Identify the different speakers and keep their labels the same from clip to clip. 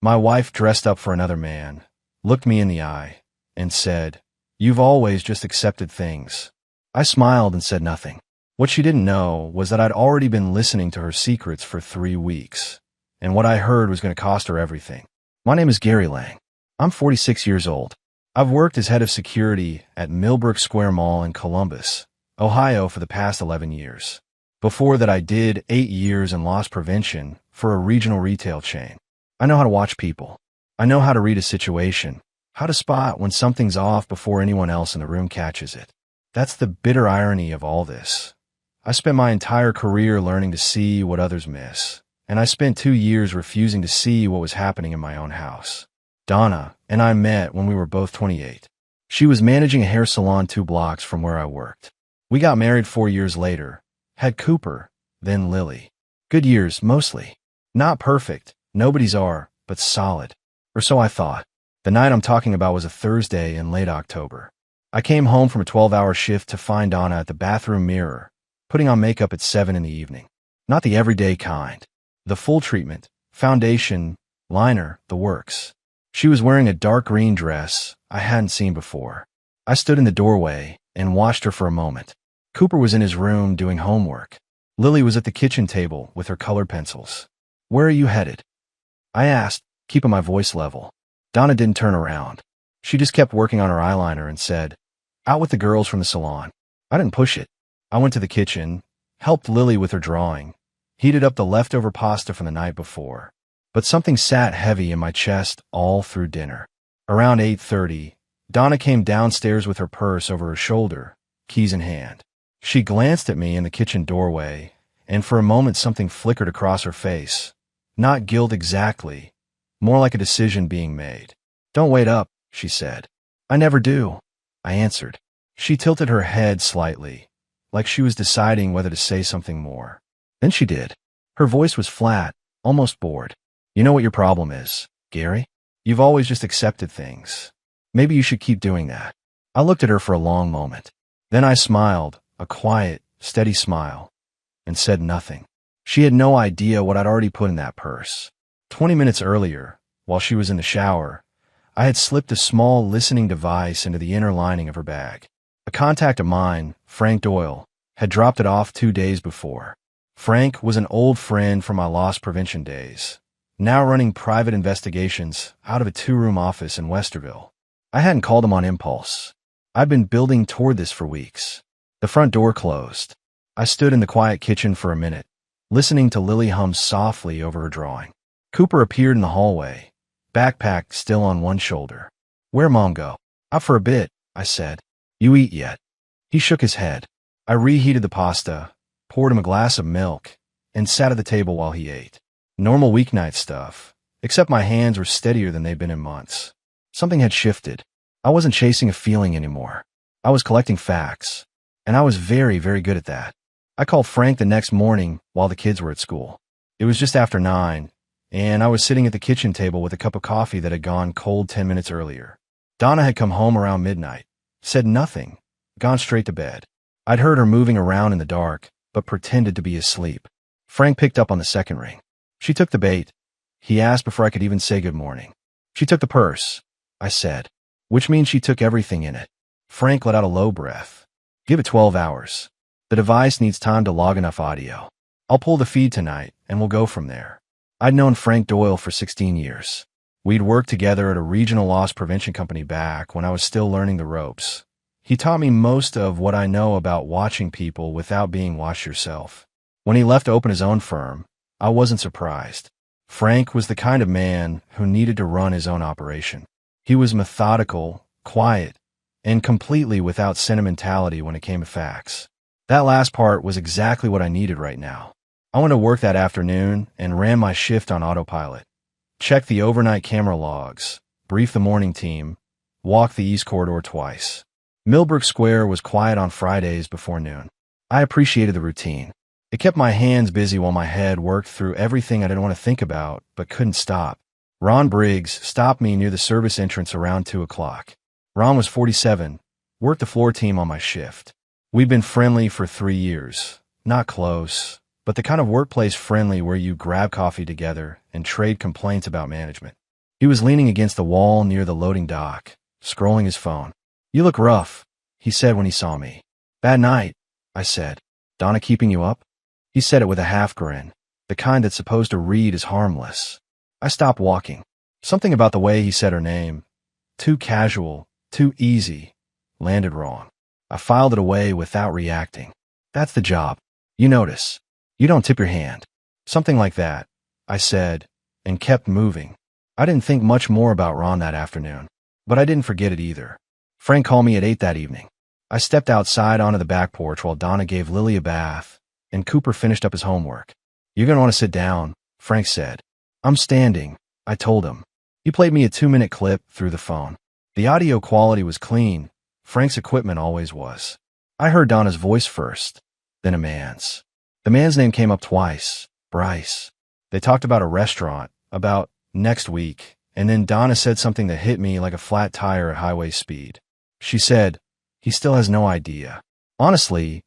Speaker 1: My wife dressed up for another man, looked me in the eye, and said, "You've always just accepted things." I smiled and said nothing. What she didn't know was that I'd already been listening to her secrets for 3 weeks, and what I heard was going to cost her everything. My name is Gary Lang. I'm 46 years old. I've worked as head of security at Millbrook Square Mall in Columbus, Ohio for the past 11 years. Before that, I did 8 years in loss prevention for a regional retail chain. I know how to watch people. I know how to read a situation, how to spot when something's off before anyone else in the room catches it. That's the bitter irony of all this. I spent my entire career learning to see what others miss, and I spent 2 years refusing to see what was happening in my own house. Donna and I met when we were both 28. She was managing a hair salon 2 blocks from where I worked. We got married 4 years later, had Cooper, then Lily. Good years, mostly. Not perfect, nobody's are, but solid. Or so I thought. The night I'm talking about was a Thursday in late October. I came home from a 12-hour shift to find Donna at the bathroom mirror, putting on makeup at 7 in the evening. Not the everyday kind. The full treatment, foundation, liner, the works. She was wearing a dark green dress I hadn't seen before. I stood in the doorway and watched her for a moment. Cooper was in his room doing homework. Lily was at the kitchen table with her colored pencils. "Where are you headed?" I asked, keeping my voice level. Donna didn't turn around. She just kept working on her eyeliner and said, "Out with the girls from the salon." I didn't push it. I went to the kitchen, helped Lily with her drawing, heated up the leftover pasta from the night before. But something sat heavy in my chest all through dinner. Around 8:30, Donna came downstairs with her purse over her shoulder, keys in hand. She glanced at me in the kitchen doorway, and for a moment something flickered across her face. Not guilt exactly, more like a decision being made. "Don't wait up," she said. "I never do," I answered. She tilted her head slightly, like she was deciding whether to say something more. Then she did. Her voice was flat, almost bored. "You know what your problem is, Gary? You've always just accepted things. Maybe you should keep doing that." I looked at her for a long moment. Then I smiled, a quiet, steady smile, and said nothing. She had no idea what I'd already put in that purse. 20 minutes earlier, while she was in the shower, I had slipped a small listening device into the inner lining of her bag. A contact of mine, Frank Doyle, had dropped it off 2 days before. Frank was an old friend from my loss prevention days, now running private investigations out of a 2-room office in Westerville. I hadn't called him on impulse. I'd been building toward this for weeks. The front door closed. I stood in the quiet kitchen for a minute, listening to Lily hum softly over her drawing. Cooper appeared in the hallway, backpack still on one shoulder. "Where'd Mom go?" "Out for a bit," I said. "You eat yet?" He shook his head. I reheated the pasta, poured him a glass of milk, and sat at the table while he ate. Normal weeknight stuff, except my hands were steadier than they'd been in months. Something had shifted. I wasn't chasing a feeling anymore. I was collecting facts, and I was very, very good at that. I called Frank the next morning while the kids were at school. It was just after 9, and I was sitting at the kitchen table with a cup of coffee that had gone cold 10 minutes earlier. Donna had come home around midnight, said nothing, gone straight to bed. I'd heard her moving around in the dark, but pretended to be asleep. Frank picked up on the second ring. She took the bait. He asked before I could even say good morning. "She took the purse," I said, "which means she took everything in it." Frank let out a low breath. "Give it 12 hours. The device needs time to log enough audio. I'll pull the feed tonight, and we'll go from there." I'd known Frank Doyle for 16 years. We'd worked together at a regional loss prevention company back when I was still learning the ropes. He taught me most of what I know about watching people without being watched yourself. When he left to open his own firm, I wasn't surprised. Frank was the kind of man who needed to run his own operation. He was methodical, quiet, and completely without sentimentality when it came to facts. That last part was exactly what I needed right now. I went to work that afternoon and ran my shift on autopilot. Checked the overnight camera logs, briefed the morning team, walked the East Corridor twice. Millbrook Square was quiet on Fridays before noon. I appreciated the routine. It kept my hands busy while my head worked through everything I didn't want to think about, but couldn't stop. Ron Briggs stopped me near the service entrance around 2 o'clock. Ron was 47, worked the floor team on my shift. We'd been friendly for 3 years. Not close, but the kind of workplace friendly where you grab coffee together and trade complaints about management. He was leaning against the wall near the loading dock, scrolling his phone. "You look rough," he said when he saw me. "Bad night," I said. "Donna keeping you up?" He said it with a half grin, the kind that's supposed to read as harmless. I stopped walking. Something about the way he said her name, too casual, too easy, landed wrong. I filed it away without reacting. "That's the job. You notice. You don't tip your hand." Something like that, I said, and kept moving. I didn't think much more about Ron that afternoon, but I didn't forget it either. Frank called me at 8 that evening. I stepped outside onto the back porch while Donna gave Lily a bath, and Cooper finished up his homework. "You're going to want to sit down," Frank said. "I'm standing," I told him. He played me a 2-minute clip through the phone. The audio quality was clean. Frank's equipment always was. I heard Donna's voice first, then a man's. The man's name came up twice, Bryce. They talked about a restaurant, about next week, and then Donna said something that hit me like a flat tire at highway speed. She said, "He still has no idea." Honestly,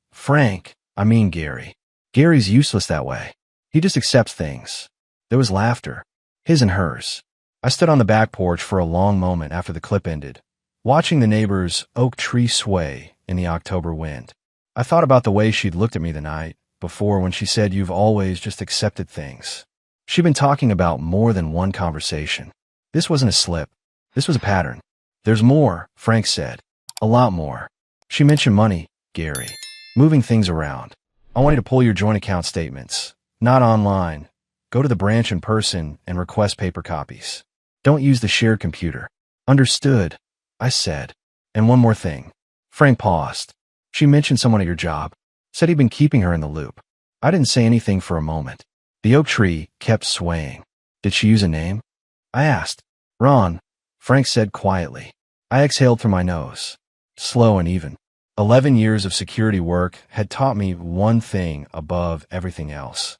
Speaker 1: Gary. Gary's useless that way. He just accepts things. There was laughter, his and hers. I stood on the back porch for a long moment after the clip ended, watching the neighbor's oak tree sway in the October wind. I thought about the way she'd looked at me the night before when she said, "You've always just accepted things." She'd been talking about more than one conversation. This wasn't a slip. This was a pattern. "There's more," Frank said. "A lot more." She mentioned money, Gary. Moving things around. "I want you to pull your joint account statements. Not online. Go to the branch in person and request paper copies. Don't use the shared computer." "Understood," I said. "And one more thing." Frank paused. "She mentioned someone at your job. Said he'd been keeping her in the loop." I didn't say anything for a moment. The oak tree kept swaying. "Did she use a name?" I asked. "Ron," Frank said quietly. I exhaled through my nose, slow and even. 11 years of security work had taught me one thing above everything else.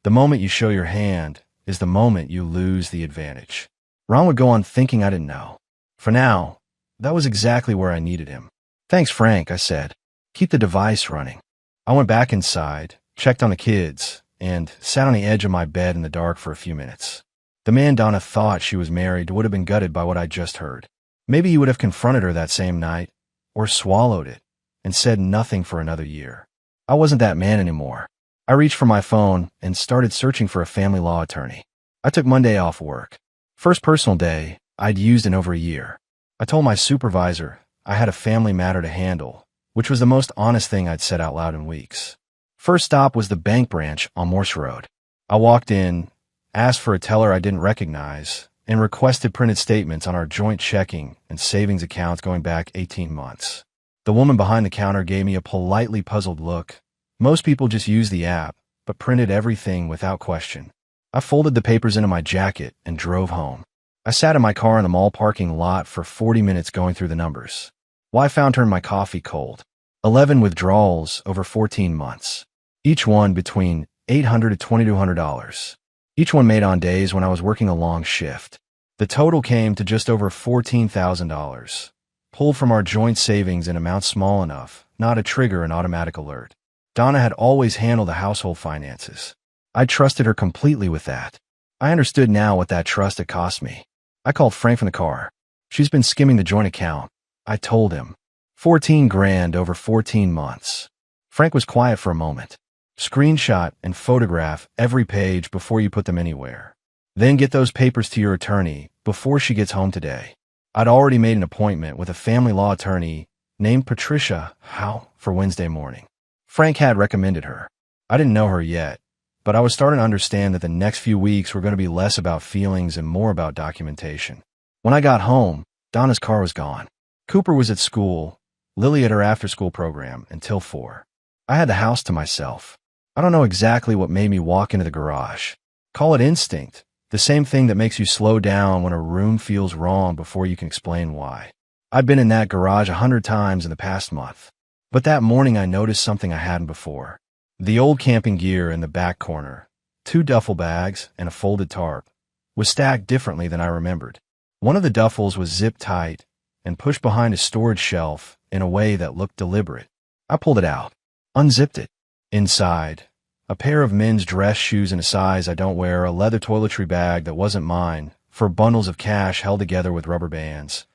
Speaker 1: The moment you show your hand is the moment you lose the advantage. Ron would go on thinking I didn't know. For now, that was exactly where I needed him. "Thanks, Frank," I said. "Keep the device running." I went back inside, checked on the kids, and sat on the edge of my bed in the dark for a few minutes. The man Donna thought she was married would have been gutted by what I'd just heard. Maybe he would have confronted her that same night, or swallowed it, and said nothing for another year. I wasn't that man anymore. I reached for my phone and started searching for a family law attorney. I took Monday off work. First personal day I'd used in over a year. I told my supervisor I had a family matter to handle, which was the most honest thing I'd said out loud in weeks. First stop was the bank branch on Morse Road. I walked in, asked for a teller I didn't recognize, and requested printed statements on our joint checking and savings accounts going back 18 months. The woman behind the counter gave me a politely puzzled look. Most people just used the app, but printed everything without question. I folded the papers into my jacket and drove home. I sat in my car in the mall parking lot for 40 minutes going through the numbers. Found turned my coffee cold. 11 withdrawals over 14 months. Each one between $800 to $2,200. Each one made on days when I was working a long shift. The total came to just over $14,000. Pulled from our joint savings in amounts small enough, not to trigger an automatic alert. Donna had always handled the household finances. I trusted her completely with that. I understood now what that trust had cost me. I called Frank from the car. "She's been skimming the joint account," I told him. 14 grand over 14 months. Frank was quiet for a moment. "Screenshot and photograph every page before you put them anywhere. Then get those papers to your attorney before she gets home today." I'd already made an appointment with a family law attorney named Patricia Howe for Wednesday morning. Frank had recommended her. I didn't know her yet, but I was starting to understand that the next few weeks were going to be less about feelings and more about documentation. When I got home, Donna's car was gone. Cooper was at school, Lily at her after-school program until 4. I had the house to myself. I don't know exactly what made me walk into the garage. Call it instinct, the same thing that makes you slow down when a room feels wrong before you can explain why. I'd been in that garage 100 times in the past month. But that morning I noticed something I hadn't before. The old camping gear in the back corner, 2 duffel bags and a folded tarp, was stacked differently than I remembered. One of the duffels was zipped tight and pushed behind a storage shelf in a way that looked deliberate. I pulled it out, unzipped it. Inside, a pair of men's dress shoes in a size I don't wear, a leather toiletry bag that wasn't mine, for bundles of cash held together with rubber bands.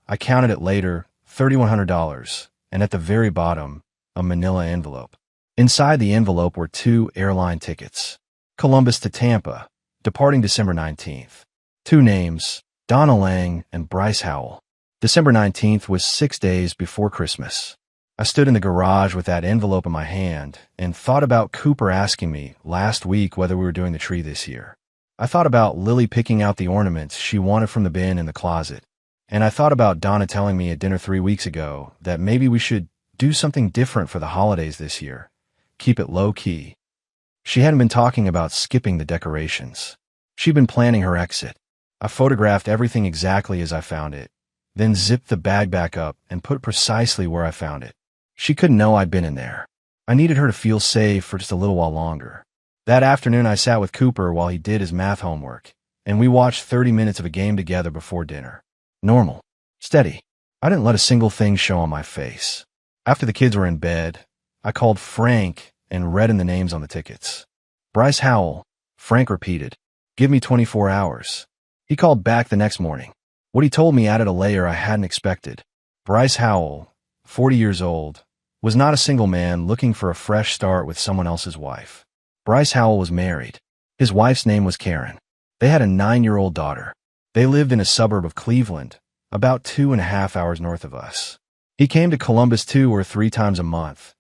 Speaker 1: I counted it later, $3,100, and at the very bottom, a manila envelope. Inside the envelope were 2 airline tickets. Columbus to Tampa, departing December 19th. 2 names, Donna Lang and Bryce Howell. December 19th was 6 days before Christmas. I stood in the garage with that envelope in my hand and thought about Cooper asking me last week whether we were doing the tree this year. I thought about Lily picking out the ornaments she wanted from the bin in the closet. And I thought about Donna telling me at dinner 3 weeks ago that maybe we should do something different for the holidays this year. Keep it low-key. She hadn't been talking about skipping the decorations. She'd been planning her exit. I photographed everything exactly as I found it, then zipped the bag back up and put it precisely where I found it. She couldn't know I'd been in there. I needed her to feel safe for just a little while longer. That afternoon I sat with Cooper while he did his math homework, and we watched 30 minutes of a game together before dinner. Normal. Steady. I didn't let a single thing show on my face. After the kids were in bed, I called Frank and read in the names on the tickets. Bryce Howell. Frank repeated. Give me 24 hours. He called back the next morning. What he told me added a layer I hadn't expected. Bryce Howell, 40 years old, was not a single man looking for a fresh start with someone else's wife. Bryce Howell was married. His wife's name was Karen. They had a 9-year-old daughter. They lived in a suburb of Cleveland, about 2.5 hours north of us. He came to Columbus 2 or 3 times a month,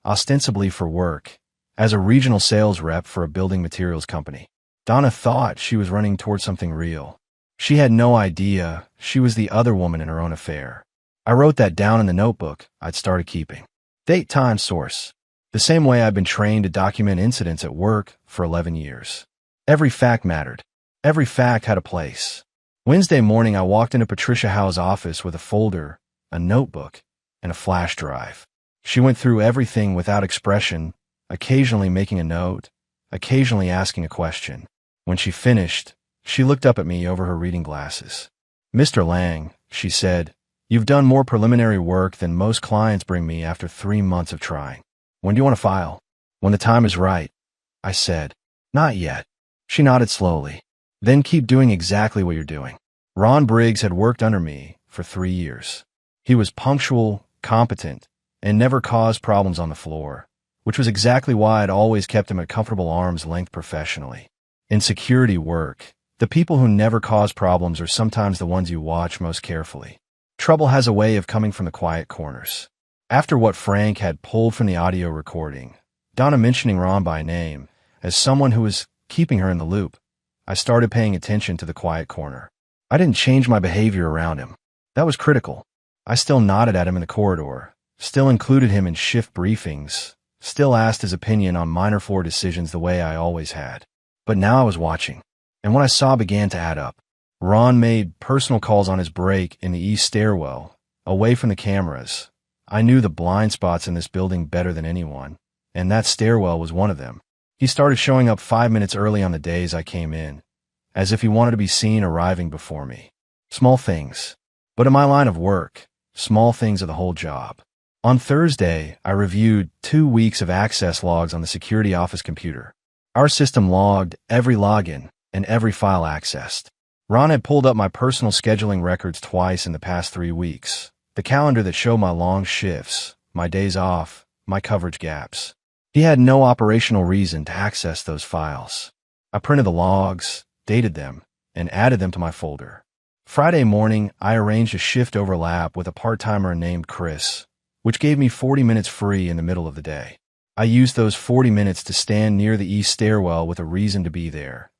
Speaker 1: ostensibly for work, as a regional sales rep for a building materials company. Donna thought she was running toward something real. She had no idea she was the other woman in her own affair. I wrote that down in the notebook I'd started keeping. Date, time, source. The same way I've been trained to document incidents at work for 11 years. Every fact mattered. Every fact had a place. Wednesday morning I walked into Patricia Howe's office with a folder, a notebook, and a flash drive. She went through everything without expression, occasionally making a note, occasionally asking a question. When she finished, she looked up at me over her reading glasses. Mr. Lang, she said, you've done more preliminary work than most clients bring me after 3 months of trying. When do you want to file? When the time is right, I said. Not yet. She nodded slowly. Then keep doing exactly what you're doing. Ron Briggs had worked under me for 3 years. He was punctual, competent, and never caused problems on the floor, which was exactly why I'd always kept him at comfortable arm's length professionally. In security work, the people who never cause problems are sometimes the ones you watch most carefully. Trouble has a way of coming from the quiet corners. After what Frank had pulled from the audio recording, Donna mentioning Ron by name, as someone who was keeping her in the loop, I started paying attention to the quiet corner. I didn't change my behavior around him. That was critical. I still nodded at him in the corridor, still included him in shift briefings, still asked his opinion on minor floor decisions the way I always had. But now I was watching, and what I saw began to add up. Ron made personal calls on his break in the east stairwell, away from the cameras. I knew the blind spots in this building better than anyone, and that stairwell was one of them. He started showing up 5 minutes early on the days I came in, as if he wanted to be seen arriving before me. Small things. But in my line of work, small things are the whole job. On Thursday, I reviewed 2 weeks of access logs on the security office computer. Our system logged every login and every file accessed. Ron had pulled up my personal scheduling records twice in the past 3 weeks, the calendar that showed my long shifts, my days off, my coverage gaps. He had no operational reason to access those files. I printed the logs, dated them, and added them to my folder. Friday morning, I arranged a shift overlap with a part-timer named Chris, which gave me 40 minutes free in the middle of the day. I used those 40 minutes to stand near the east stairwell with a reason to be there,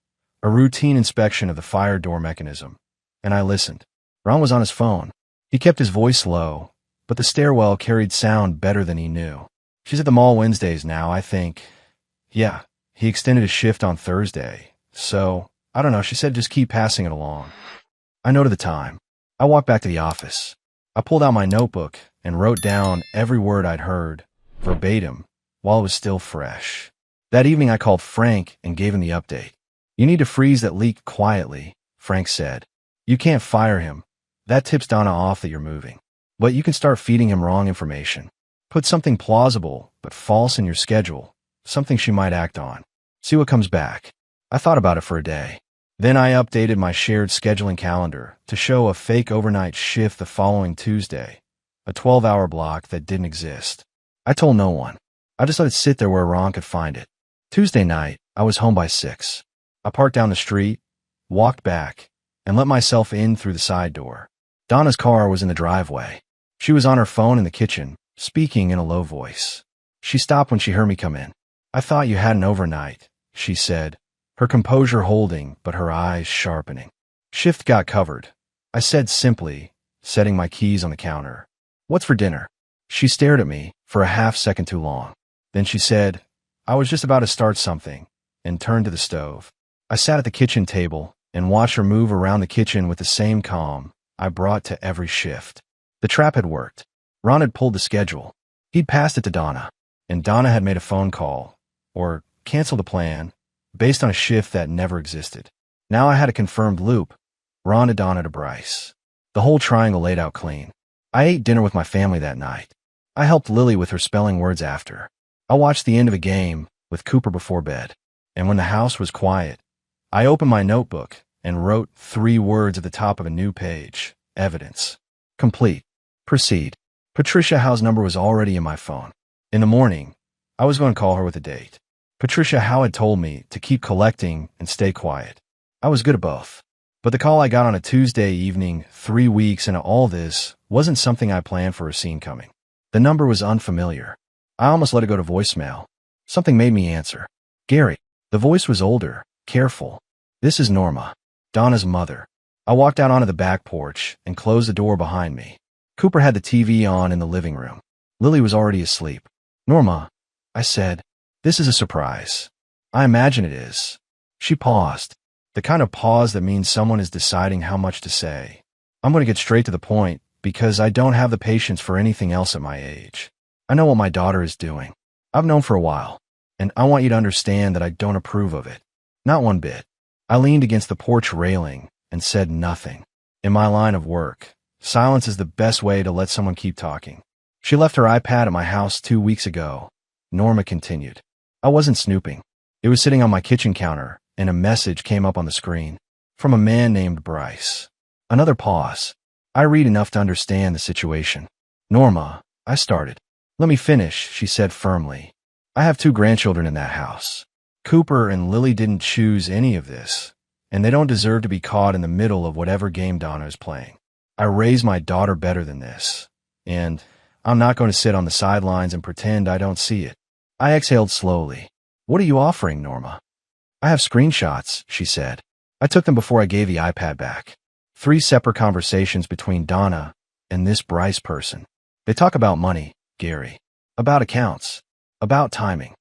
Speaker 1: a routine inspection of the fire door mechanism, and I listened. Ron was on his phone. He kept his voice low, but the stairwell carried sound better than he knew. She's at the mall Wednesdays now, I think. Yeah, he extended his shift on Thursday, so, I don't know, she said just keep passing it along. I noted the time. I walked back to the office. I pulled out my notebook and wrote down every word I'd heard, verbatim, while it was still fresh. That evening I called Frank and gave him the update. You need to freeze that leak quietly, Frank said. You can't fire him. That tips Donna off that you're moving. But you can start feeding him wrong information. Put something plausible but false in your schedule, something she might act on. See what comes back. I thought about it for a day. Then I updated my shared scheduling calendar to show a fake overnight shift the following Tuesday, a 12-hour block that didn't exist. I told no one. I just let it sit there where Ron could find it. Tuesday night, I was home by 6. I parked down the street, walked back, and let myself in through the side door. Donna's car was in the driveway. She was on her phone in the kitchen, speaking in a low voice. She stopped when she heard me come in. "I thought you had an overnight," she said, her composure holding but her eyes sharpening. "Shift got covered," I said simply, setting my keys on the counter. "What's for dinner?" She stared at me for a half second too long. Then she said, "I was just about to start something," and turned to the stove. I sat at the kitchen table and watched her move around the kitchen with the same calm I brought to every shift. The trap had worked. Ron had pulled the schedule. He'd passed it to Donna, and Donna had made a phone call, or canceled the plan, based on a shift that never existed. Now I had a confirmed loop. Ron to Donna to Bryce. The whole triangle laid out clean. I ate dinner with my family that night. I helped Lily with her spelling words after. I watched the end of a game with Cooper before bed. And when the house was quiet, I opened my notebook and wrote 3 words at the top of a new page. Evidence. Complete. Proceed. Patricia Howe's number was already in my phone. In the morning, I was going to call her with a date. Patricia Howe had told me to keep collecting and stay quiet. I was good at both. But the call I got on a Tuesday evening, 3 weeks into all this, wasn't something I planned for a scene coming. The number was unfamiliar. I almost let it go to voicemail. Something made me answer. "Gary." The voice was older, careful. "This is Norma, Donna's mother." I walked out onto the back porch and closed the door behind me. Cooper had the TV on in the living room. Lily was already asleep. "Norma," I said, "this is a surprise." "I imagine it is." She paused. The kind of pause that means someone is deciding how much to say. I'm going to get straight to the point because I don't have the patience for anything else at my age. I know what my daughter is doing. I've known for a while, and I want you to understand that I don't approve of it. Not one bit. I leaned against the porch railing and said nothing. In my line of work, silence is the best way to let someone keep talking. "She left her iPad at my house 2 weeks ago," Norma continued. I wasn't snooping. It was sitting on my kitchen counter, and a message came up on the screen. From a man named Bryce. Another pause. I read enough to understand the situation. "Norma," I started. "Let me finish," she said firmly. "I have 2 grandchildren in that house. Cooper and Lily didn't choose any of this, and they don't deserve to be caught in the middle of whatever game Donna is playing. I raised my daughter better than this, and I'm not going to sit on the sidelines and pretend I don't see it." I exhaled slowly. "What are you offering, Norma?" "I have screenshots," she said. I took them before I gave the iPad back. 3 separate conversations between Donna and this Bryce person. They talk about money, Gary. About accounts. About timing.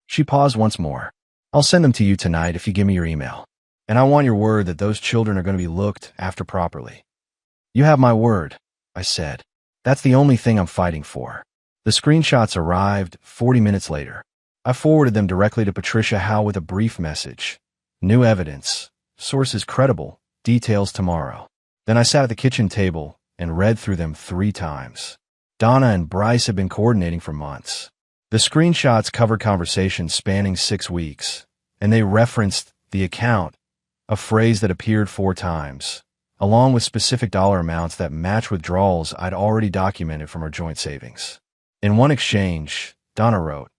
Speaker 1: She paused once more. "I'll send them to you tonight if you give me your email. And I want your word that those children are going to be looked after properly." "You have my word," I said. "That's the only thing I'm fighting for." The screenshots arrived 40 minutes later. I forwarded them directly to Patricia Howe with a brief message. "New evidence. Sources credible. Details tomorrow." Then I sat at the kitchen table and read through them 3 times. Donna and Bryce had been coordinating for months. The screenshots covered conversations spanning 6 weeks, and they referenced the account, a phrase that appeared 4 times, along with specific dollar amounts that matched withdrawals I'd already documented from our joint savings. In one exchange, Donna wrote,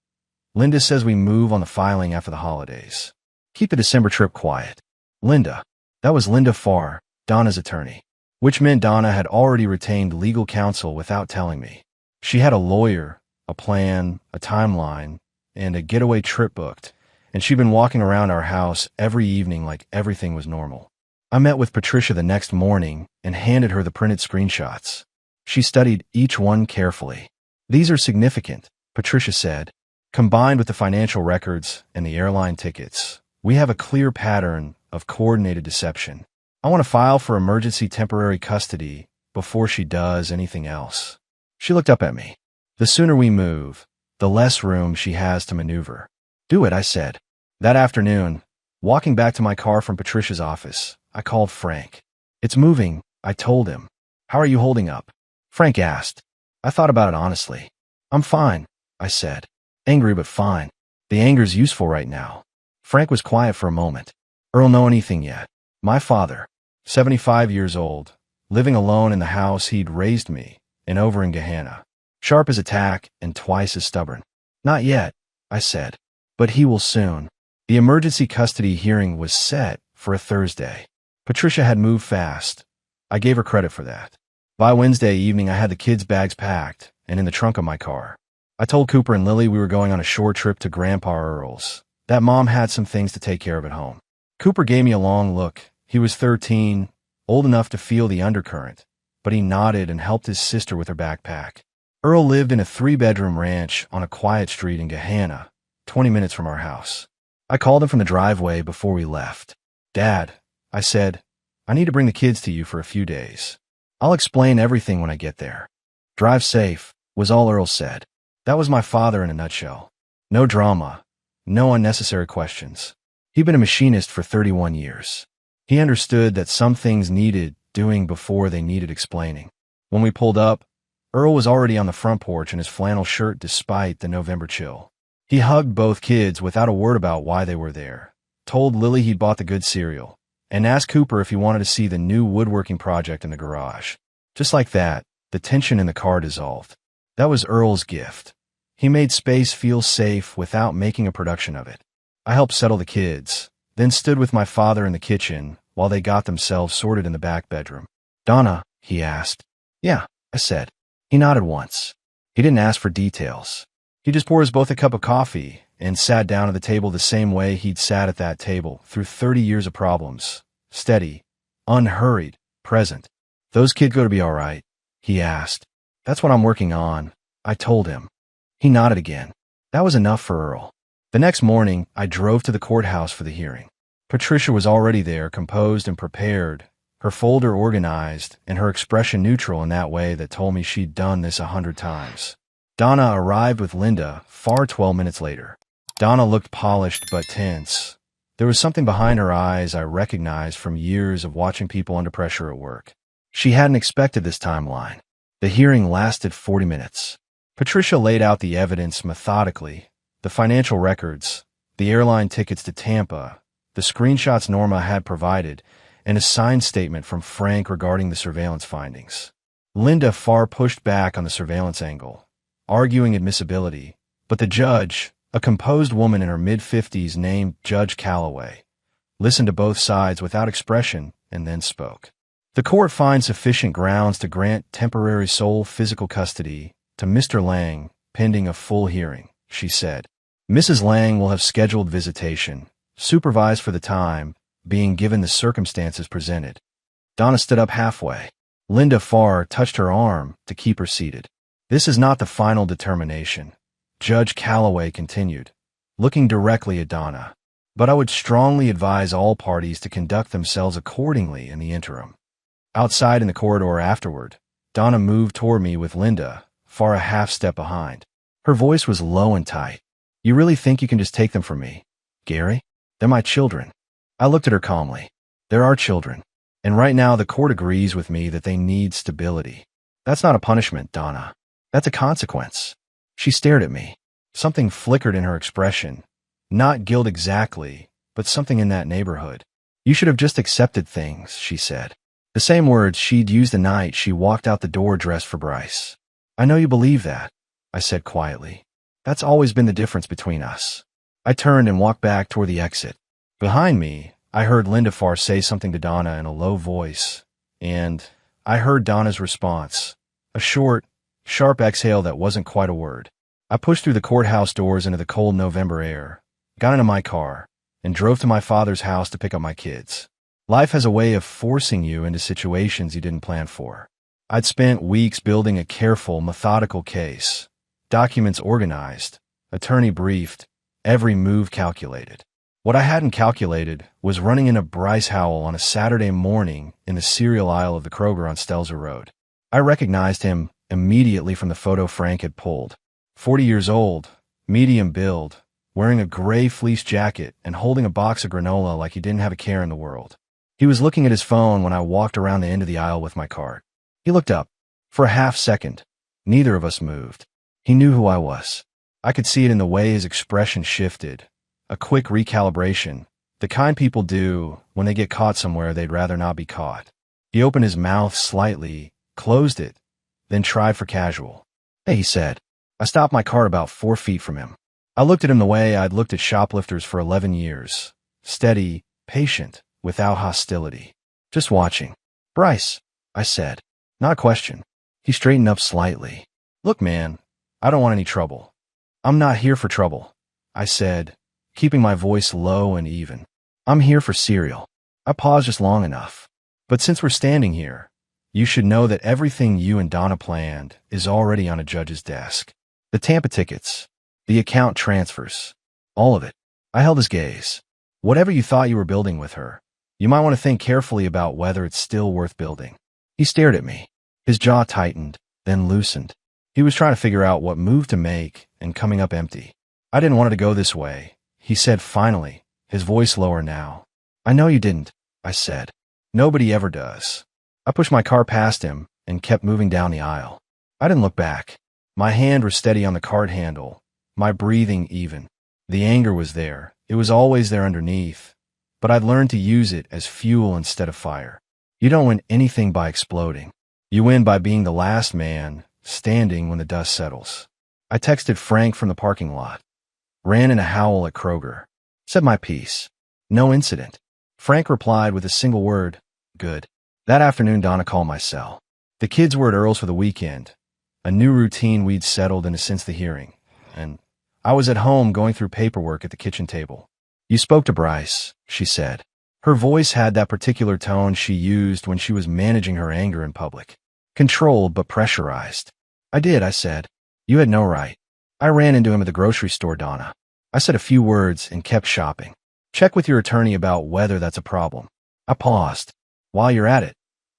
Speaker 1: "Linda says we move on the filing after the holidays. Keep the December trip quiet." Linda. That was Linda Farr, Donna's attorney, which meant Donna had already retained legal counsel without telling me. She had a lawyer, a plan, a timeline, and a getaway trip booked, and she'd been walking around our house every evening like everything was normal. I met with Patricia the next morning and handed her the printed screenshots. She studied each one carefully. "These are significant," Patricia said. "Combined with the financial records and the airline tickets, we have a clear pattern of coordinated deception. I want to file for emergency temporary custody before she does anything else." She looked up at me. "The sooner we move, the less room she has to maneuver." "Do it," I said. That afternoon, walking back to my car from Patricia's office, I called Frank. "It's moving," I told him. "How are you holding up?" Frank asked. I thought about it honestly. "I'm fine," I said. "Angry but fine. The anger's useful right now." Frank was quiet for a moment. "Earl know anything yet?" My father, 75 years old, living alone in the house he'd raised me, and over in Gehenna. Sharp as a tack and twice as stubborn. Not yet, I said. But he will soon. The emergency custody hearing was set for a Thursday. Patricia had moved fast. I gave her credit for that. By Wednesday evening, I had the kids' bags packed and in the trunk of my car. I told Cooper and Lily we were going on a short trip to Grandpa Earl's, that Mom had some things to take care of at home. Cooper gave me a long look. He was 13, old enough to feel the undercurrent, but he nodded and helped his sister with her backpack. Earl lived in a 3-bedroom ranch on a quiet street in Gehenna, 20 minutes from our house. I called him from the driveway before we left. Dad, I said, I need to bring the kids to you for a few days. I'll explain everything when I get there. Drive safe, was all Earl said. That was my father in a nutshell. No drama, no unnecessary questions. He'd been a machinist for 31 years. He understood that some things needed doing before they needed explaining. When we pulled up, Earl was already on the front porch in his flannel shirt despite the November chill. He hugged both kids without a word about why they were there, told Lily he'd bought the good cereal, and asked Cooper if he wanted to see the new woodworking project in the garage. Just like that, the tension in the car dissolved. That was Earl's gift. He made space feel safe without making a production of it. I helped settle the kids, then stood with my father in the kitchen while they got themselves sorted in the back bedroom. Donna, he asked. Yeah, I said. He nodded once. He didn't ask for details. He just poured us both a cup of coffee and sat down at the table the same way he'd sat at that table through 30 years of problems. Steady, unhurried, present. Those kids go to be all right, he asked. That's what I'm working on, I told him. He nodded again. That was enough for Earl. The next morning, I drove to the courthouse for the hearing. Patricia was already there, composed and prepared, her folder organized, and her expression neutral in that way that told me she'd done this 100 times. Donna arrived with Linda, far 12 minutes later. Donna looked polished but tense. There was something behind her eyes I recognized from years of watching people under pressure at work. She hadn't expected this timeline. The hearing lasted 40 minutes. Patricia laid out the evidence methodically, the financial records, the airline tickets to Tampa, the screenshots Norma had provided, and a signed statement from Frank regarding the surveillance findings. Linda far pushed back on the surveillance angle, arguing admissibility, but the judge, a composed woman in her mid-50s named Judge Calloway, listened to both sides without expression and then spoke. The court finds sufficient grounds to grant temporary sole physical custody to Mr. Lang pending a full hearing, she said. Mrs. Lang will have scheduled visitation, supervised for the time, being given the circumstances presented. Donna stood up halfway. Linda Farr touched her arm to keep her seated. This is not the final determination, Judge Calloway continued, looking directly at Donna. But I would strongly advise all parties to conduct themselves accordingly in the interim. Outside in the corridor afterward, Donna moved toward me with Linda, Farr a half step behind. Her voice was low and tight. You really think you can just take them from me, Gary? They're my children. I looked at her calmly. There are children. And right now the court agrees with me that they need stability. That's not a punishment, Donna. That's a consequence. She stared at me. Something flickered in her expression. Not guilt exactly, but something in that neighborhood. You should have just accepted things, she said. The same words she'd used the night she walked out the door dressed for Bryce. I know you believe that, I said quietly. That's always been the difference between us. I turned and walked back toward the exit. Behind me, I heard Linda Farr say something to Donna in a low voice, and I heard Donna's response, a short, sharp exhale that wasn't quite a word. I pushed through the courthouse doors into the cold November air, got into my car, and drove to my father's house to pick up my kids. Life has a way of forcing you into situations you didn't plan for. I'd spent weeks building a careful, methodical case, documents organized, attorney briefed, every move calculated. What I hadn't calculated was running into Bryce Howell on a Saturday morning in the cereal aisle of the Kroger on Stelzer Road. I recognized him immediately from the photo Frank had pulled. 40 years old, medium build, wearing a gray fleece jacket and holding a box of granola like he didn't have a care in the world. He was looking at his phone when I walked around the end of the aisle with my cart. He looked up. For a half second, neither of us moved. He knew who I was. I could see it in the way his expression shifted. A quick recalibration, The kind people do when they get caught somewhere they'd rather not be caught. He opened his mouth slightly, closed it, then tried for casual. Hey, he said. I stopped my cart about 4 feet from him. I looked at him the way I'd looked at shoplifters for 11 years. Steady, patient, without hostility. Just watching. Bryce, I said. Not a question. He straightened up slightly. Look, man, I don't want any trouble. I'm not here for trouble, I said, keeping my voice low and even. I'm here for cereal. I paused just long enough. But since we're standing here, you should know that everything you and Donna planned is already on a judge's desk. The Tampa tickets, the account transfers, all of it. I held his gaze. Whatever you thought you were building with her, you might want to think carefully about whether it's still worth building. He stared at me. His jaw tightened, then loosened. He was trying to figure out what move to make and coming up empty. I didn't want it to go this way, he said finally, his voice lower now. I know you didn't, I said. Nobody ever does. I pushed my car past him and kept moving down the aisle. I didn't look back. My hand was steady on the cart handle, my breathing even. The anger was there. It was always there underneath, but I'd learned to use it as fuel instead of fire. You don't win anything by exploding. You win by being the last man standing when the dust settles. I texted Frank from the parking lot. Ran in a howl at Kroger. Said my piece. No incident. Frank replied with a single word, good. That afternoon, Donna called my cell. The kids were at Earl's for the weekend, a new routine we'd settled into since the hearing, and I was at home going through paperwork at the kitchen table. You spoke to Bryce, she said. Her voice had that particular tone she used when she was managing her anger in public. Controlled but pressurized. I did, I said. You had no right. I ran into him at the grocery store, Donna. I said a few words and kept shopping. Check with your attorney about whether that's a problem. I paused. While you're at it,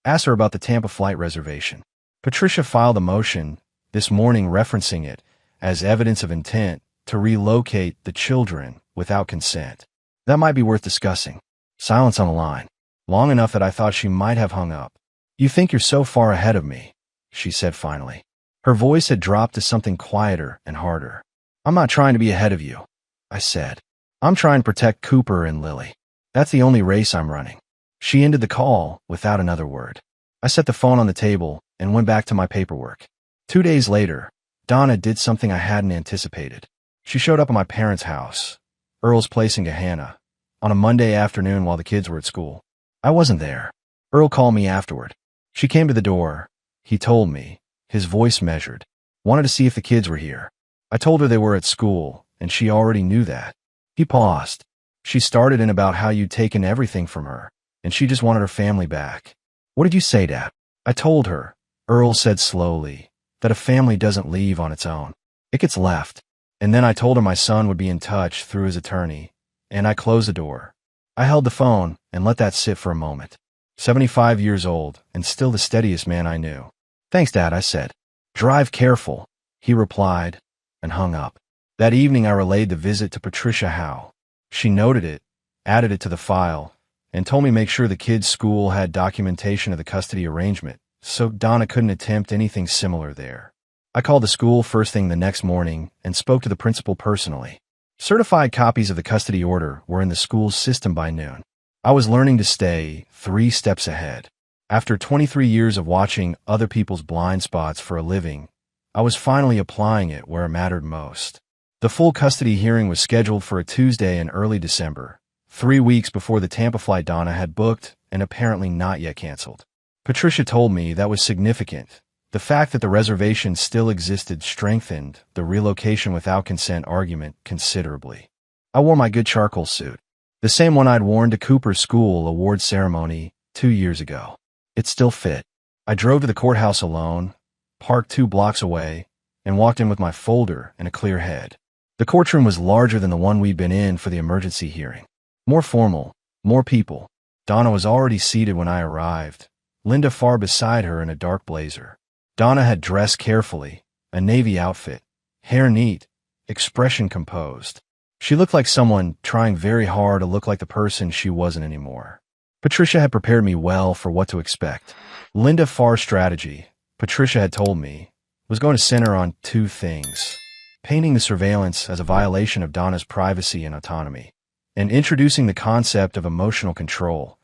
Speaker 1: ask her about the Tampa flight reservation. Patricia filed a motion this morning referencing it as evidence of intent to relocate the children without consent. That might be worth discussing. Silence on the line. Long enough that I thought she might have hung up. You think you're so far ahead of me, she said finally. Her voice had dropped to something quieter and harder. I'm not trying to be ahead of you, I said. I'm trying to protect Cooper and Lily. That's the only race I'm running. She ended the call without another word. I set the phone on the table and went back to my paperwork. 2 days later, Donna did something I hadn't anticipated. She showed up at my parents' house, Earl's place in Gahanna, on a Monday afternoon while the kids were at school. I wasn't there. Earl called me afterward. She came to the door. He told me, his voice measured. Wanted to see if the kids were here. I told her they were at school, and she already knew that. He paused. She started in about how you'd taken everything from her, and she just wanted her family back. What did you say, Dad? I told her, Earl said slowly, that a family doesn't leave on its own. It gets left. And then I told her my son would be in touch through his attorney, and I closed the door. I held the phone and let that sit for a moment. 75 years old, and still the steadiest man I knew. Thanks, Dad, I said. Drive careful, he replied, and hung up. That evening I relayed the visit to Patricia Howe. She noted it, added it to the file, and told me make sure the kids' school had documentation of the custody arrangement, so Donna couldn't attempt anything similar there. I called the school first thing the next morning and spoke to the principal personally. Certified copies of the custody order were in the school's system by noon. I was learning to stay 3 steps ahead. After 23 years of watching other people's blind spots for a living, I was finally applying it where it mattered most. The full custody hearing was scheduled for a Tuesday in early December, 3 weeks before the Tampa flight Donna had booked and apparently not yet canceled. Patricia told me that was significant. The fact that the reservation still existed strengthened the relocation without consent argument considerably. I wore my good charcoal suit, the same one I'd worn to Cooper's school award ceremony 2 years ago. It still fit. I drove to the courthouse alone, parked 2 blocks away, and walked in with my folder and a clear head. The courtroom was larger than the one we'd been in for the emergency hearing. More formal, more people. Donna was already seated when I arrived, Linda far beside her in a dark blazer. Donna had dressed carefully, a navy outfit, hair neat, expression composed. She looked like someone trying very hard to look like the person she wasn't anymore. Patricia had prepared me well for what to expect. Linda Farr's strategy, Patricia had told me, was going to center on 2 things: painting the surveillance as a violation of Donna's privacy and autonomy, and introducing the concept of emotional control,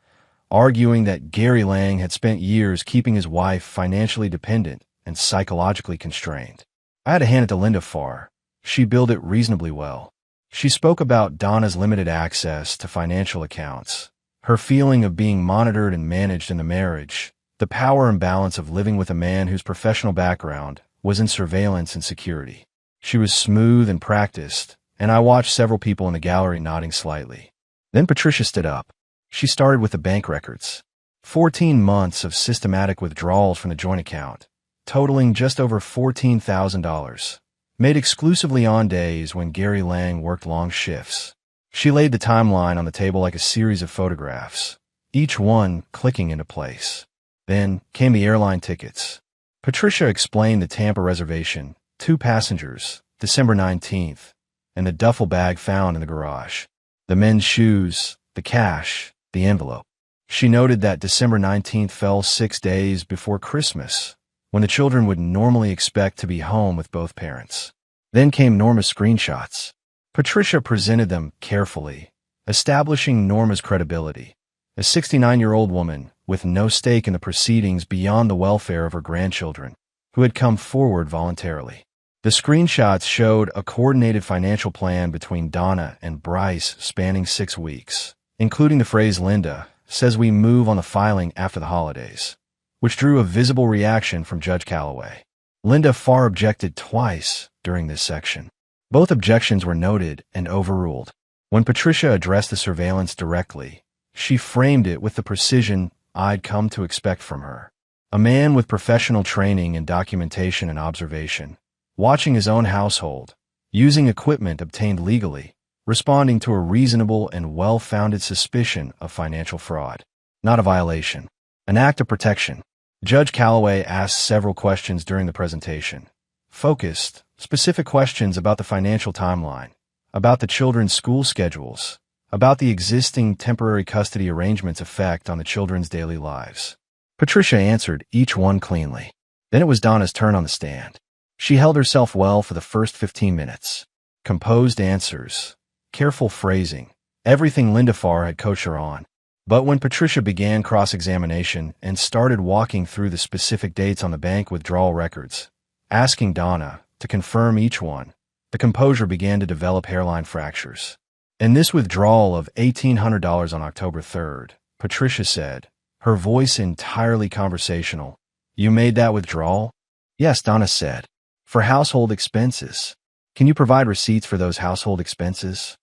Speaker 1: arguing that Gary Lang had spent years keeping his wife financially dependent and psychologically constrained. I had to hand it to Linda Farr. She billed it reasonably well. She spoke about Donna's limited access to financial accounts, her feeling of being monitored and managed in the marriage, the power imbalance of living with a man whose professional background was in surveillance and security. She was smooth and practiced, and I watched several people in the gallery nodding slightly. Then Patricia stood up. She started with the bank records. 14 months of systematic withdrawals from the joint account, totaling just over $14,000, made exclusively on days when Gary Lang worked long shifts. She laid the timeline on the table like a series of photographs, each one clicking into place. Then came the airline tickets. Patricia explained the Tampa reservation, 2 passengers, December 19th, and the duffel bag found in the garage. The men's shoes, the cash, the envelope. She noted that December 19th fell 6 days before Christmas, when the children would normally expect to be home with both parents. Then came Norma's screenshots. Patricia presented them carefully, establishing Norma's credibility. A 69-year-old woman with no stake in the proceedings beyond the welfare of her grandchildren, who had come forward voluntarily. The screenshots showed a coordinated financial plan between Donna and Bryce spanning 6 weeks, including the phrase Linda says we move on the filing after the holidays, which drew a visible reaction from Judge Calloway. Linda Farr objected twice during this section. Both objections were noted and overruled. When Patricia addressed the surveillance directly, she framed it with the precision I'd come to expect from her. A man with professional training in documentation and observation, watching his own household, using equipment obtained legally, responding to a reasonable and well-founded suspicion of financial fraud. Not a violation. An act of protection. Judge Calloway asked several questions during the presentation. Focused, specific questions about the financial timeline, about the children's school schedules, about the existing temporary custody arrangement's effect on the children's daily lives. Patricia answered each one cleanly. Then it was Donna's turn on the stand. She held herself well for the first 15 minutes. Composed answers, careful phrasing, everything Linda Farr had coached her on. But when Patricia began cross-examination and started walking through the specific dates on the bank withdrawal records, asking Donna to confirm each one, the composure began to develop hairline fractures. In this withdrawal of $1,800 on October 3rd, Patricia said, her voice entirely conversational, "You made that withdrawal?" "Yes," Donna said. "For household expenses. Can you provide receipts for those household expenses?"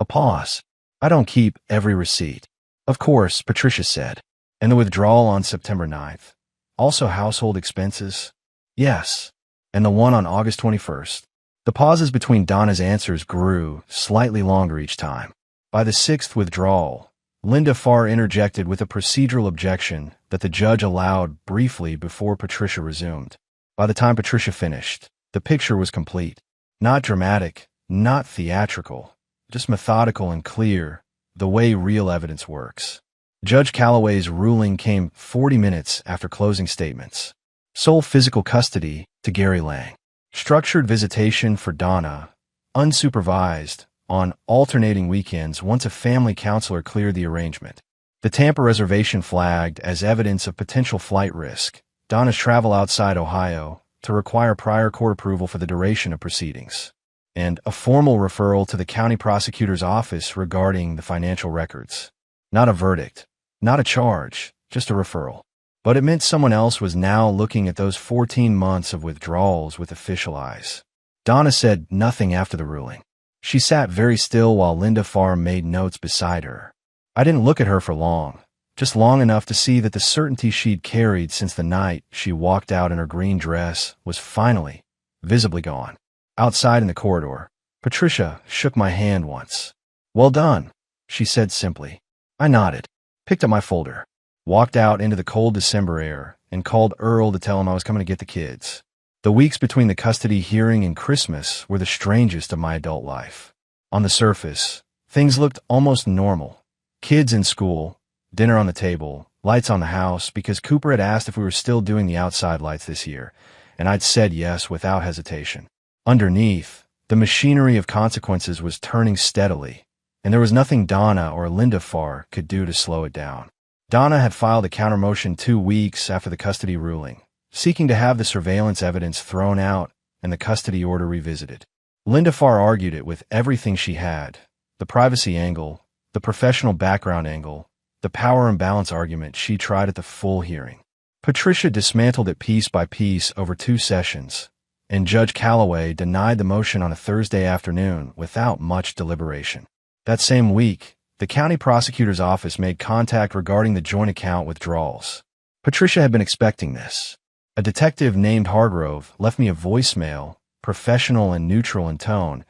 Speaker 1: A pause. "I don't keep every receipt." "Of course," Patricia said. "And the withdrawal on September 9th? Also household expenses?" "Yes." "And the one on August 21st? The pauses between Donna's answers grew slightly longer each time. By the 6th withdrawal, Linda Farr interjected with a procedural objection that the judge allowed briefly before Patricia resumed. By the time Patricia finished, the picture was complete. Not dramatic, not theatrical, just methodical and clear, the way real evidence works. Judge Calloway's ruling came 40 minutes after closing statements. Sole physical custody to Gary Lang. Structured visitation for Donna, unsupervised, on alternating weekends once a family counselor cleared the arrangement. The Tampa reservation flagged as evidence of potential flight risk. Donna's travel outside Ohio to require prior court approval for the duration of proceedings. And a formal referral to the county prosecutor's office regarding the financial records. Not a verdict, not a charge, just a referral. But it meant someone else was now looking at those 14 months of withdrawals with official eyes. Donna said nothing after the ruling. She sat very still while Linda Farr made notes beside her. I didn't look at her for long, just long enough to see that the certainty she'd carried since the night she walked out in her green dress was finally, visibly gone. Outside in the corridor, Patricia shook my hand once. "Well done," she said simply. I nodded, picked up my folder, walked out into the cold December air, and called Earl to tell him I was coming to get the kids. The weeks between the custody hearing and Christmas were the strangest of my adult life. On the surface, things looked almost normal. Kids in school, dinner on the table, lights on the house because Cooper had asked if we were still doing the outside lights this year, and I'd said yes without hesitation. Underneath, the machinery of consequences was turning steadily, and there was nothing Donna or Linda Farr could do to slow it down. Donna had filed a countermotion 2 weeks after the custody ruling, seeking to have the surveillance evidence thrown out and the custody order revisited. Linda Farr argued it with everything she had: the privacy angle, the professional background angle, the power imbalance argument. She tried at the full hearing. Patricia dismantled it piece by piece over 2 sessions, and Judge Calloway denied the motion on a Thursday afternoon without much deliberation. That same week, the county prosecutor's office made contact regarding the joint account withdrawals. Patricia had been expecting this. A detective named Hargrove left me a voicemail, professional and neutral in tone,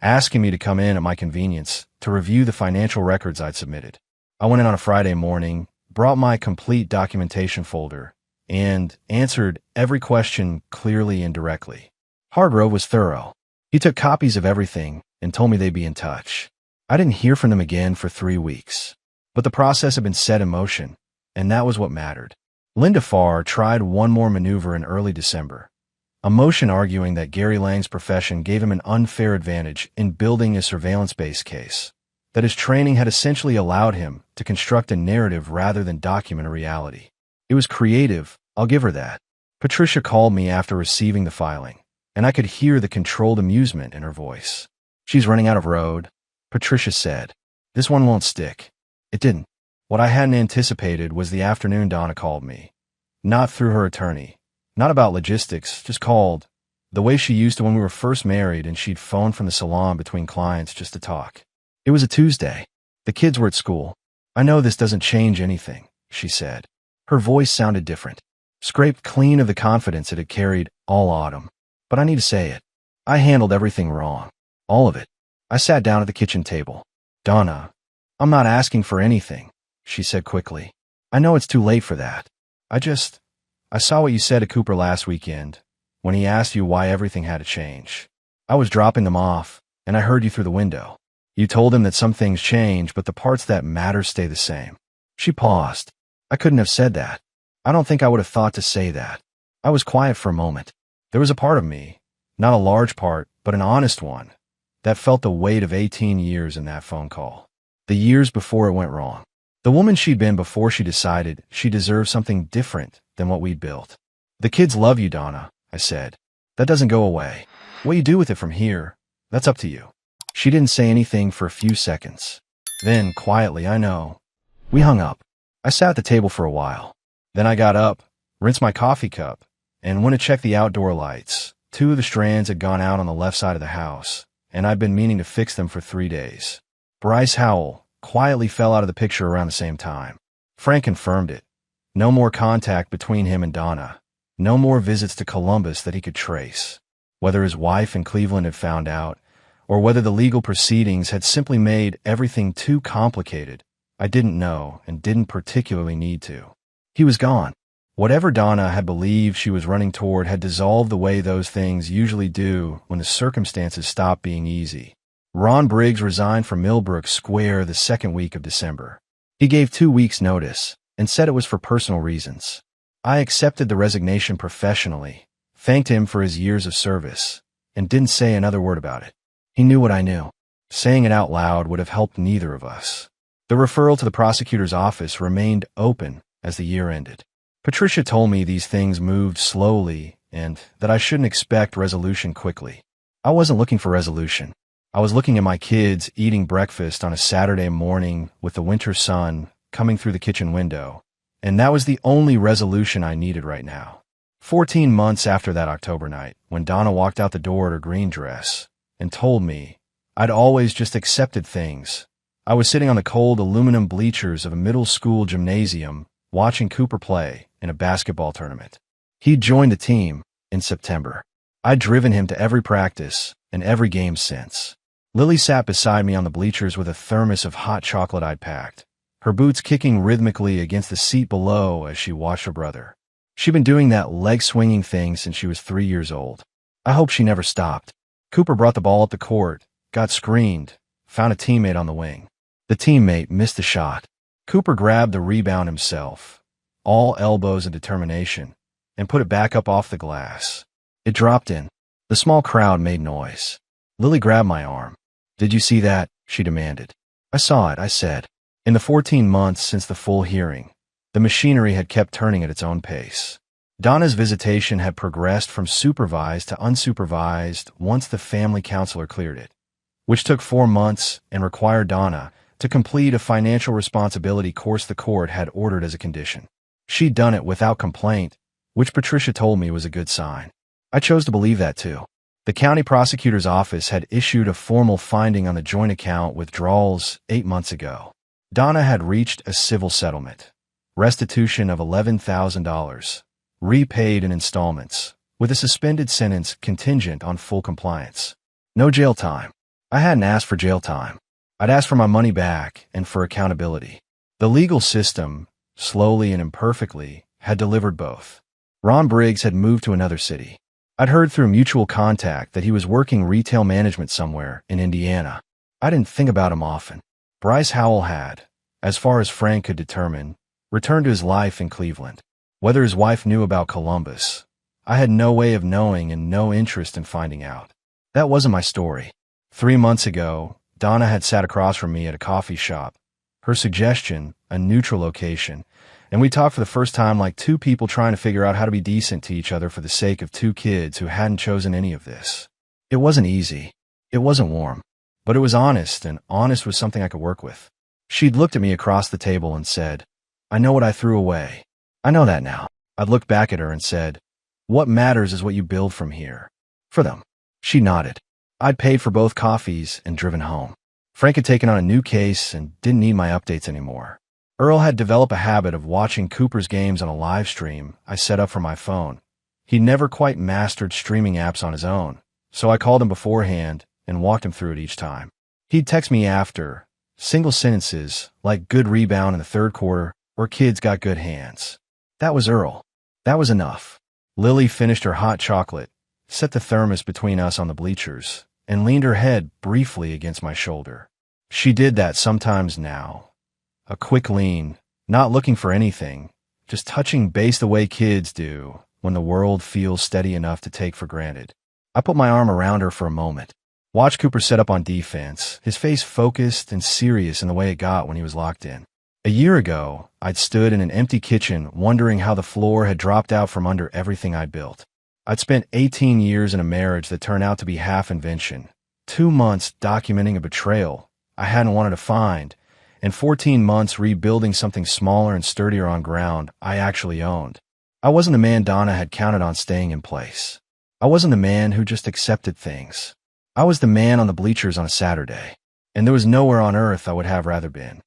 Speaker 1: asking me to come in at my convenience to review the financial records I'd submitted. I went in on a Friday morning, brought my complete documentation folder, and answered every question clearly and directly. Hargrove was thorough. He took copies of everything and told me they'd be in touch. I didn't hear from them again for 3 weeks. But the process had been set in motion, and that was what mattered. Linda Farr tried one more maneuver in early December, a motion arguing that Gary Lang's profession gave him an unfair advantage in building a surveillance-based case, that his training had essentially allowed him to construct a narrative rather than document a reality. It was creative, I'll give her that. Patricia called me after receiving the filing, and I could hear the controlled amusement in her voice. "She's running out of road," Patricia said. "This one won't stick." It didn't. What I hadn't anticipated was the afternoon Donna called me. Not through her attorney. Not about logistics, just called. The way she used to when we were first married and she'd phone from the salon between clients just to talk. It was a Tuesday. The kids were at school. "I know this doesn't change anything," she said. Her voice sounded different, scraped clean of the confidence it had carried all autumn. But I need to say it. I handled everything wrong. All of it. I sat down at the kitchen table. "Donna, I'm not asking for anything," she said quickly. "I know it's too late for that. I saw what you said to Cooper last weekend, when he asked you why everything had to change. I was dropping them off, and I heard you through the window. You told him that some things change, but the parts that matter stay the same." She paused. I couldn't have said that. I don't think I would have thought to say that. I was quiet for a moment. There was a part of me, not a large part, but an honest one, that felt the weight of 18 years in that phone call. The years before it went wrong. The woman she'd been before she decided she deserved something different than what we'd built. "The kids love you, Donna," I said. "That doesn't go away. What you do with it from here, that's up to you." She didn't say anything for a few seconds. Then, quietly, "I know." We hung up. I sat at the table for a while. Then I got up, rinsed my coffee cup, and went to check the outdoor lights. 2 of the strands had gone out on the left side of the house, and I'd been meaning to fix them for 3 days. Bryce Howell quietly fell out of the picture around the same time. Frank confirmed it. No more contact between him and Donna. No more visits to Columbus that he could trace. Whether his wife in Cleveland had found out, or whether the legal proceedings had simply made everything too complicated, I didn't know and didn't particularly need to. He was gone. Whatever Donna had believed she was running toward had dissolved the way those things usually do when the circumstances stop being easy. Ron Briggs resigned from Millbrook Square the second week of December. He gave 2 weeks' notice and said it was for personal reasons. I accepted the resignation professionally, thanked him for his years of service, and didn't say another word about it. He knew what I knew. Saying it out loud would have helped neither of us. The referral to the prosecutor's office remained open as the year ended. Patricia told me these things moved slowly and that I shouldn't expect resolution quickly. I wasn't looking for resolution. I was looking at my kids eating breakfast on a Saturday morning with the winter sun coming through the kitchen window, and that was the only resolution I needed right now. 14 months after that October night, when Donna walked out the door in her green dress and told me I'd always just accepted things, I was sitting on the cold aluminum bleachers of a middle school gymnasium watching Cooper play in a basketball tournament. He'd joined the team in September. I'd driven him to every practice and every game since. Lily sat beside me on the bleachers with a thermos of hot chocolate I'd packed, her boots kicking rhythmically against the seat below as she watched her brother. She'd been doing that leg-swinging thing since she was 3 years old. I hoped she never stopped. Cooper brought the ball up the court, got screened, found a teammate on the wing. The teammate missed the shot. Cooper grabbed the rebound himself, all elbows and determination, and put it back up off the glass. It dropped in. The small crowd made noise. Lily grabbed my arm. "Did you see that?" she demanded. I saw it, I said. In the 14 months since the full hearing, the machinery had kept turning at its own pace. Donna's visitation had progressed from supervised to unsupervised once the family counselor cleared it, which took 4 months and required Donna to complete a financial responsibility course the court had ordered as a condition. She'd done it without complaint, which Patricia told me was a good sign. I chose to believe that too. The county prosecutor's office had issued a formal finding on the joint account withdrawals 8 months ago. Donna had reached a civil settlement, restitution of $11,000, repaid in installments, with a suspended sentence contingent on full compliance. No jail time. I hadn't asked for jail time. I'd asked for my money back and for accountability. The legal system, slowly and imperfectly, had delivered both. Ron Briggs had moved to another city. I'd heard through mutual contact that he was working retail management somewhere in Indiana. I didn't think about him often. Bryce Howell had, as far as Frank could determine, returned to his life in Cleveland. Whether his wife knew about Columbus, I had no way of knowing and no interest in finding out. That wasn't my story. 3 months ago, Donna had sat across from me at a coffee shop. Her suggestion, a neutral location, and we talked for the first time like two people trying to figure out how to be decent to each other for the sake of 2 kids who hadn't chosen any of this. It wasn't easy. It wasn't warm. But it was honest, and honest was something I could work with. She'd looked at me across the table and said, "I know what I threw away. I know that now." I'd looked back at her and said, "What matters is what you build from here." For them. She nodded. I'd paid for both coffees and driven home. Frank had taken on a new case and didn't need my updates anymore. Earl had developed a habit of watching Cooper's games on a live stream I set up for my phone. He'd never quite mastered streaming apps on his own, so I called him beforehand and walked him through it each time. He'd text me after, single sentences like "good rebound in the 3rd quarter" or "kids got good hands." That was Earl. That was enough. Lily finished her hot chocolate, set the thermos between us on the bleachers, and leaned her head briefly against my shoulder. She did that sometimes now. A quick lean, not looking for anything, just touching base the way kids do when the world feels steady enough to take for granted. I put my arm around her for a moment. Watched Cooper set up on defense, his face focused and serious in the way it got when he was locked in. A year ago, I'd stood in an empty kitchen wondering how the floor had dropped out from under everything I'd built. I'd spent 18 years in a marriage that turned out to be half invention, 2 months documenting a betrayal I hadn't wanted to find, and 14 months rebuilding something smaller and sturdier on ground I actually owned. I wasn't the man Donna had counted on staying in place. I wasn't the man who just accepted things. I was the man on the bleachers on a Saturday, and there was nowhere on earth I would have rather been.